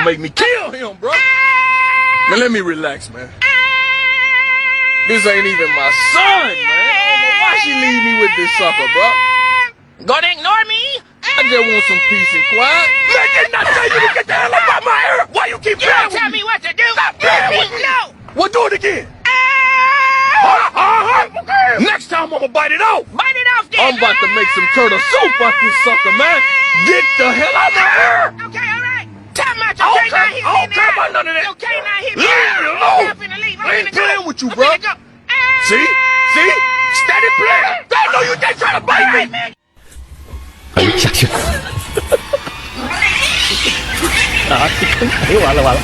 gonna make me kill him, bro. Man, let me relax, man. This ain't even my son, man. I don't know why she leave me with this sucker, bro. Gonna ignore me? I just want some peace and quiet. Man, didn't I tell you to get the hell up out my ear? Why you keep You playing don't with tell me? me what to do. Stop playing with me. No. Well, do it again. Next time I'm gonna bite it off. Bite it off, then. I'm about to make some turtle soup out this sucker, man. Get the hell out my ear. Okay, all right. Time out. You can't hit me. I don't care about none of that. You can't hit me. Leave me alone. I'm finna leave. I ain't I'm finna playing go. with you, I'm bro. finna go. See? Steady playing. I know you ain't trying to bite me. Man. 哎呀去！啊，哎完了完了。